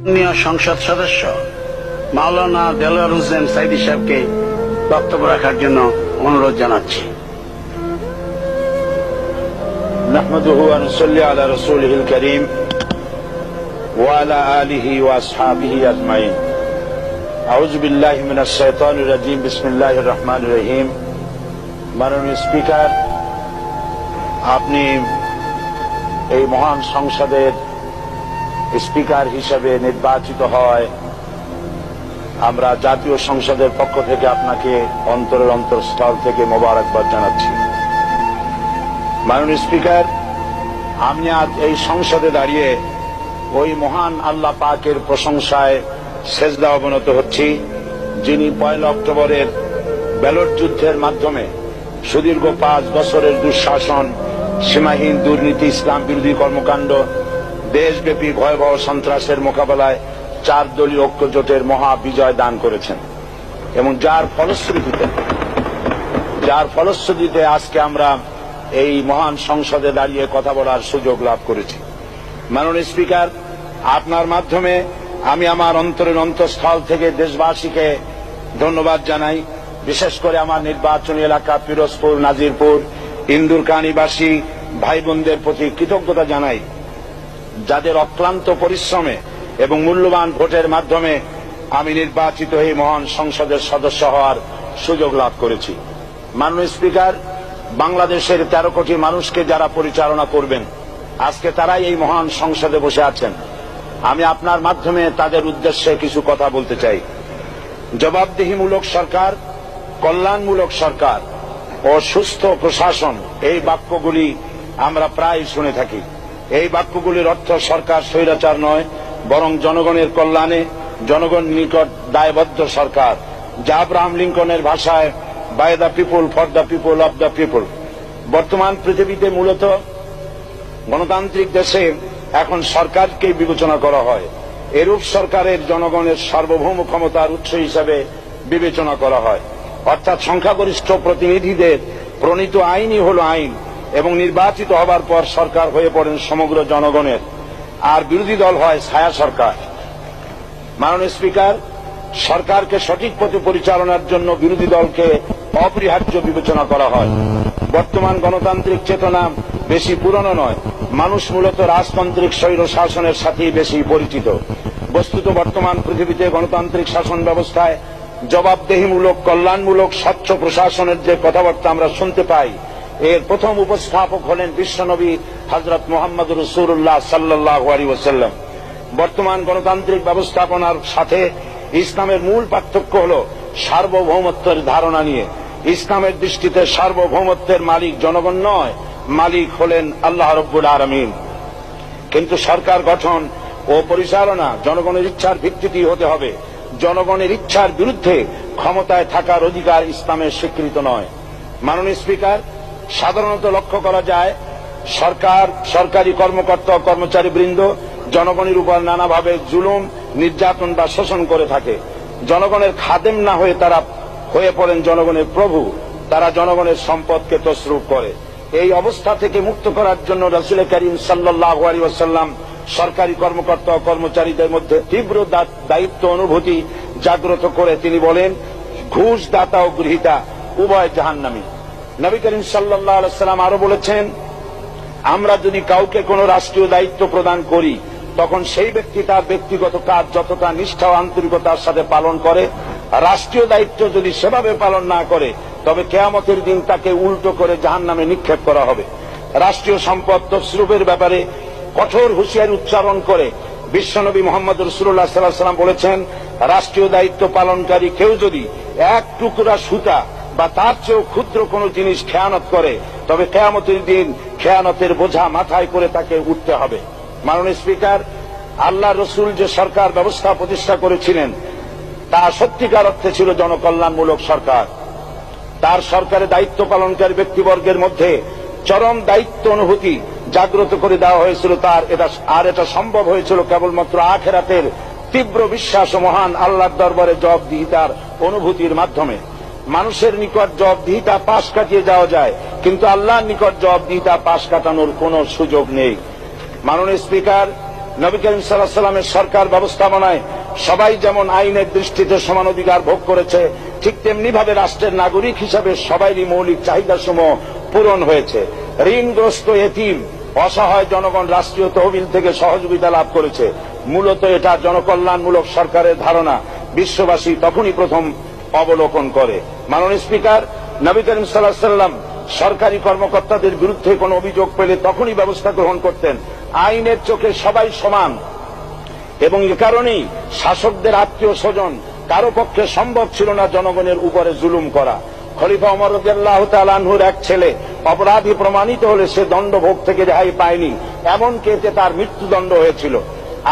মাননীয় সংসদ সদস্য মাওলানা দেলোয়ার হোসেন সাইদি সাহেবকে বক্তব্য রাখার জন্য অনুরোধ জানাচ্ছি। নাহমাদুহু ওয়া নুসাল্লি আলা রাসূলিহিল কারীম ওয়া আলা আলিহি ওয়া আসহাবিহি আজমাইন। আউযু বিল্লাহি মিনাশ শাইতানির রাজীম। বিসমিল্লাহির রহমানির রহিম। মাননীয় স্পিকার, আপনি এই মহান সংসদের স্পিকার হিসেবে নির্বাচিত হয় আমরা জাতীয় সংসদের পক্ষ থেকে আপনাকে অন্তরের অন্তঃস্থল থেকে মোবারকবাদ জানাচ্ছি। মাননীয় স্পিকার, আমি আজ এই সংসদে দাঁড়িয়ে ওই মহান আল্লাহ পাকের প্রশংসায় সেজদা অবনত হচ্ছি, যিনি 1 অক্টোবরের ব্যালট যুদ্ধের মাধ্যমে সুদীর্ঘ 5 বছরের দুঃশাসন, সীমাহীন দুর্নীতি, ইসলাম বিরোধী কর্মকাণ্ড, দেশব্যাপী ভয়াবহ সন্ত্রাসের মোকাবেলায় 4 দলীয় ঐক্য জোটের মহা বিজয় দান করেছেন এবং যার ফলশ্রুতিতে আজকে আমরা এই মহান সংসদে দাঁড়িয়ে কথা বলার সুযোগ লাভ করেছি। মাননীয় স্পিকার, আপনার মাধ্যমে আমি আমার অন্তরের অন্তঃস্থল থেকে দেশবাসীকে ধন্যবাদ জানাই। বিশেষ করে আমার নির্বাচনী এলাকা পিরোজপুর, নাজিরপুর, ইন্দুরকানীবাসী ভাই বোনদের প্রতি কৃতজ্ঞতা জানাই, যাদের অক্লান্ত পরিশ্রমে এবং মূল্যবান ভোটের মাধ্যমে আমি নির্বাচিত এই মহান সংসদের সদস্য হওয়ার সুযোগ লাভ করেছি। মাননীয় স্পিকার, বাংলাদেশের 13 কোটি মানুষকে যারা পরিচালনা করবেন আজকে তারাই এই মহান সংসদে বসে আছেন। আমি আপনার মাধ্যমে তাদের উদ্দেশ্যে কিছু কথা বলতে চাই। জবাবদিহিমূলক সরকার, কল্যাণমূলক সরকার ও সুস্থ প্রশাসন, এই বাক্যগুলি আমরা প্রায় শুনে থাকি। এই বাক্যগুলির অর্থ সরকার স্বৈরাচার নয়, বরং জনগণের কল্যাণে জনগণ নিকট দায়বদ্ধ সরকার, যা আব্রাহাম লিঙ্কনের ভাষায় by the people, for the people, of the people. বর্তমান পৃথিবীতে মূলত গণতান্ত্রিক দেশে এখন সরকারকে বিবেচনা করা হয়। এরূপ সরকারের জনগণের সার্বভৌম ক্ষমতার উৎস হিসাবে বিবেচনা করা হয়, অর্থাৎ সংখ্যাগরিষ্ঠ প্রতিনিধিদের প্রণীত আইনই হল আইন এবং নির্বাচিত হবার পর সরকার হয়ে পড়েন সমগ্র জনগণের, আর বিরোধী দল হয় ছায়া সরকার। মাননীয় স্পিকার, সরকারকে সঠিক পথে পরিচালনার জন্য বিরোধী দলকে অপরিহার্য বিবেচনা করা হয়। বর্তমান গণতান্ত্রিক চেতনা বেশি পুরনো নয়, মানুষ মূলত রাজতান্ত্রিক স্বৈর শাসনের সাথেই বেশি পরিচিত। বস্তুত বর্তমান পৃথিবীতে গণতান্ত্রিক শাসন ব্যবস্থায় জবাবদিহিমূলক, কল্যাণমূলক, স্বচ্ছ প্রশাসনের যে কথাবার্তা আমরা শুনতে পাই, এর প্রথম উপস্থাপক হলেন বিশ্বনবী হযরত মুহাম্মদ রাসূলুল্লাহ সাল্লাল্লাহু আলাইহি ওয়াসাল্লাম। বর্তমান গণতান্ত্রিক ব্যবস্থাপনার সাথে ইসলামের মূল পার্থক্য হল সার্বভৌমত্বের ধারণা নিয়ে। ইসলামের দৃষ্টিতে সার্বভৌমত্বের মালিক জনগণ নয়, মালিক হলেন আল্লাহ রাব্বুল আলামিন। কিন্তু সরকার গঠন ও পরিচালনা জনগণের ইচ্ছার ভিত্তিতেই হতে হবে। জনগণের ইচ্ছার বিরুদ্ধে ক্ষমতায় থাকার অধিকার ইসলামের স্বীকৃত নয়। মাননীয় স্পিকার, সাধারণত লক্ষ্য করা যায় সরকার, সরকারি কর্মকর্তা, কর্মচারী বৃন্দ জনগণের উপর নানাভাবে জুলুম, নির্যাতন বা শোষণ করে থাকে। জনগণের খাদেম না হয়ে তারা হয়ে পড়েন জনগণের প্রভু। তারা জনগণের সম্পদকে তসরুপ করে। এই অবস্থা থেকে মুক্ত করার জন্য রাসূল করিম সাল্লাল্লাহু আলাইহি ওয়াসাল্লাম সরকারি কর্মকর্তা ও কর্মচারীদের মধ্যে তীব্র দায়িত্ব অনুভূতি জাগ্রত করে তিনি বলেন, ঘুষ দাতা ও গৃহীতা উভয় জাহান্নামী। নবী করিম সাল্লাল্লাহু আলাইহি ওয়াসাল্লাম আরো বলেছেন, আমরা যদি কাউকে কোনো রাষ্ট্রীয় দায়িত্ব প্রদান করি তখন সেই ব্যক্তি তার ব্যক্তিগত কাজ যতটা নিষ্ঠা ও আন্তরিকতার সাথে পালন করে, রাষ্ট্রীয় দায়িত্ব যদি সেভাবে পালন না করে তবে কিয়ামতের দিন তাকে উল্টো করে জাহান্নামে নিক্ষেপ করা হবে। রাষ্ট্রীয় সম্পদ তসরুপের ব্যাপারে কঠোর হুঁশিয়ারি উচ্চারণ করে বিশ্বনবী মুহাম্মদ রাসূলুল্লাহ সাল্লাল্লাহু আলাইহি ওয়াসাল্লাম বলেছেন, রাষ্ট্রীয় দায়িত্ব পালনকারী কেউ যদি এক টুকরা সুতা বা তার চেয়েও ক্ষুদ্র কোনো জিনিস খেয়ানত করে তবে কিয়ামতের দিন খেয়ানতের বোঝা মাথায় করে তাকে উঠতে হবে। মাননীয় স্পিকার, আল্লাহ রসুল যে সরকার ব্যবস্থা প্রতিষ্ঠা করেছিলেন তা সত্যিকার অর্থে ছিল জনকল্যাণমূলক সরকার। তার সরকারে দায়িত্ব পালনকারী ব্যক্তিবর্গের মধ্যে চরম দায়িত্ব অনুভূতি জাগ্রত করে দেওয়া হয়েছিল। এটা সম্ভব হয়েছিল কেবলমাত্র আখিরাতের তীব্র বিশ্বাস ও মহান আল্লাহর দরবারে জবাবদিহিতার অনুভূতির মাধ্যমে। মানুষের নিকট জবাবদিহিতা পাশ কাটিয়ে যাওয়া যায়, কিন্তু আল্লাহর নিকট জবাবদিহিতা পাশ কাটানোর কোনো সুযোগ নেই। মাননীয় স্পিকার, নবী করিম সাল্লাল্লাহু আলাইহি ওয়াসাল্লামের সরকার ব্যবস্থাপনায় সবাই যেমন আইনের দৃষ্টিতে সমান অধিকার ভোগ করেছে, ঠিক তেমনি ভাবে রাষ্ট্রের নাগরিক হিসাবে সবারই মৌলিক চাহিদাসমূহ পূরণ হয়েছে। ঋণগ্রস্ত এতিম অসহায় জনগণ রাষ্ট্রীয় তহবিল থেকে সহযোগিতা লাভ করেছে। মূলত এটা জনকল্যাণমূলক সরকারের ধারণা বিশ্ববাসী তখনই প্রথম অবলোকন করে। মাননীয় স্পিকার, নবী করিম সাল্লাল্লাহু আলাইহি ওয়াসাল্লাম সরকারি কর্মকর্তাদের বিরুদ্ধে কোনো অভিযোগ পেলে তখনই ব্যবস্থা গ্রহণ করতেন। আইনের চোখে সবাই সমান এবং এ কারণেই শাসকদের আত্মীয় স্বজন কারো পক্ষে সম্ভব ছিল না জনগণের উপরে জুলুম করা। খলিফা ওমর রাদিয়াল্লাহু তাআলা আনহুর এক ছেলে অপরাধী প্রমাণিত হলে সে দণ্ডভোগ থেকে রেহাই পায়নি, এমনকি এতে তার মৃত্যুদণ্ড হয়েছিল।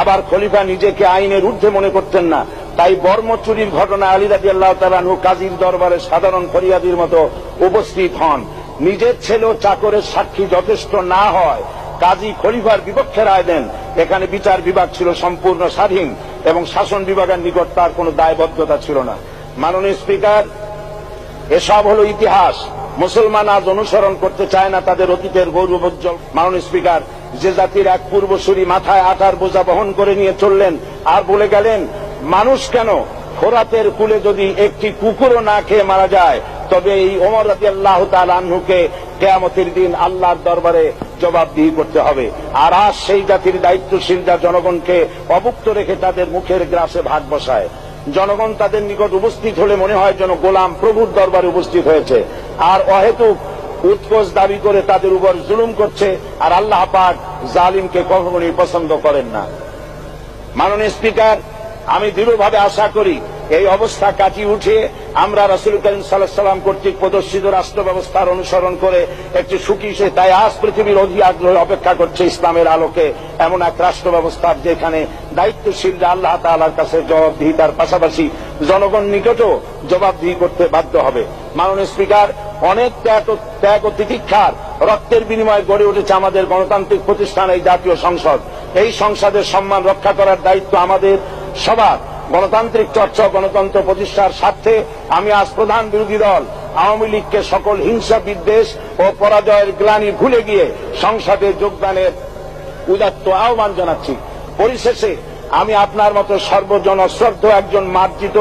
আবার খলিফা নিজেকে আইনের ঊর্ধ্বে মনে করতেন না, তাই বর্ম চুরির ঘটনা আলী রাদিয়াল্লাহু তাআলা আনহু কাজীর দরবারে সাধারণ ফরিয়াদির মতো উপস্থিত হন। নিজের ছেলে ও চাকরের সাক্ষী যথেষ্ট না হয় কাজী খলিফার বিপক্ষে রায় দেন। এখানে বিচার বিভাগ ছিল সম্পূর্ণ স্বাধীন এবং শাসন বিভাগের নিকট তার কোনো দায়বদ্ধতা ছিল না। মাননীয় স্পিকার, এসব হলো ইতিহাস। মুসলমান আজ অনুসরণ করতে চায় না তাদের অতীতের গৌরবোজ্জ্বল। মাননীয় স্পিকার, যে জাতির এক পূর্বসূরি মাথায় আটার বোঝা বহন করে নিয়ে চললেন আর বলে গেলেন, মানুষ কেন, ফোরাতের কূলে যদি একটি কুকুরও না খেয়ে মারা যায় তবে এই ওমর রাদিয়াল্লাহু তাআলা আনহুকে কিয়ামতের দিন আল্লাহর দরবারে জবাবদিহি করতে হবে। আর আজ সেই জাতির দায়িত্বশীল যা জনগণকে অভুক্ত রেখে তাদের মুখের গ্রাসে ভাগ বসায়। জনগণ তাদের নিকট উপস্থিত হলে মনে হয় যেন গোলাম প্রভুর দরবারে উপস্থিত হয়েছে, আর অহেতুক উৎকোচ দাবি করে তাদের উপর জুলুম করছে। আর আল্লাহ পাক জালিমকে কখনোই পছন্দ করেন না। মাননীয় স্পিকার, আমি দৃঢ়ভাবে আশা করি এই অবস্থা কাটিয়ে উঠিয়ে আমরা রাসূল করিম সাল্লাল্লাহু আলাইহি ওয়াসাল্লাম কর্তৃক প্রদর্শিত রাষ্ট্র ব্যবস্থার অনুসরণ করে একটি সুখী সে তাই আজ পৃথিবীর অধি আগ্রহে অপেক্ষা করছে ইসলামের আলোকে এমন এক রাষ্ট্র ব্যবস্থার যেখানে দায়িত্বশীলরা আল্লাহ তাআলার কাছে জবাবদিহিতার পাশাপাশি জনগণ নিকটও জবাবদিহি করতে বাধ্য হবে। মাননীয় স্পিকার, অনেক ত্যাগ ও তিতিক্ষার রক্তের বিনিময়ে গড়ে উঠেছে আমাদের গণতান্ত্রিক প্রতিষ্ঠান এই জাতীয় সংসদ। এই সংসদের সম্মান রক্ষা করার দায়িত্ব আমাদের সবার। গণতান্ত্রিক চর্চা গণতন্ত্র প্রতিষ্ঠার স্বার্থে আমি আজ প্রধান বিরোধী দল আওয়ামী লীগকে সকল হিংসা বিদ্বেষ ও পরাজয়ের গ্লানি ভুলে গিয়ে সংসদে যোগদানের উদাত্ত আহ্বান জানাচ্ছি। পরিশেষে আমি আপনার মতো সর্বজনশ্রদ্ধ একজন মার্জিত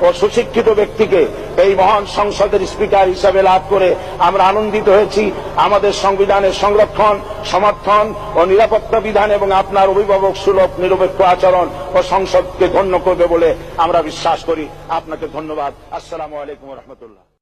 ও সুশিক্ষিত ব্যক্তিকে এই মহান সংসদের স্পিকার হিসাবে লাভ করে আমরা আনন্দিত হয়েছি। আমাদের সংবিধানের সংরক্ষণ, সমর্থন ও নিরাপত্তা বিধান এবং আপনার অভিভাবক সুলভ নিরপেক্ষ আচরণ ও সংসদকে ধন্য করবে বলে আমরা বিশ্বাস করি। আপনাকে ধন্যবাদ। আসসালামু আলাইকুম ওয়া রাহমাতুল্লাহ।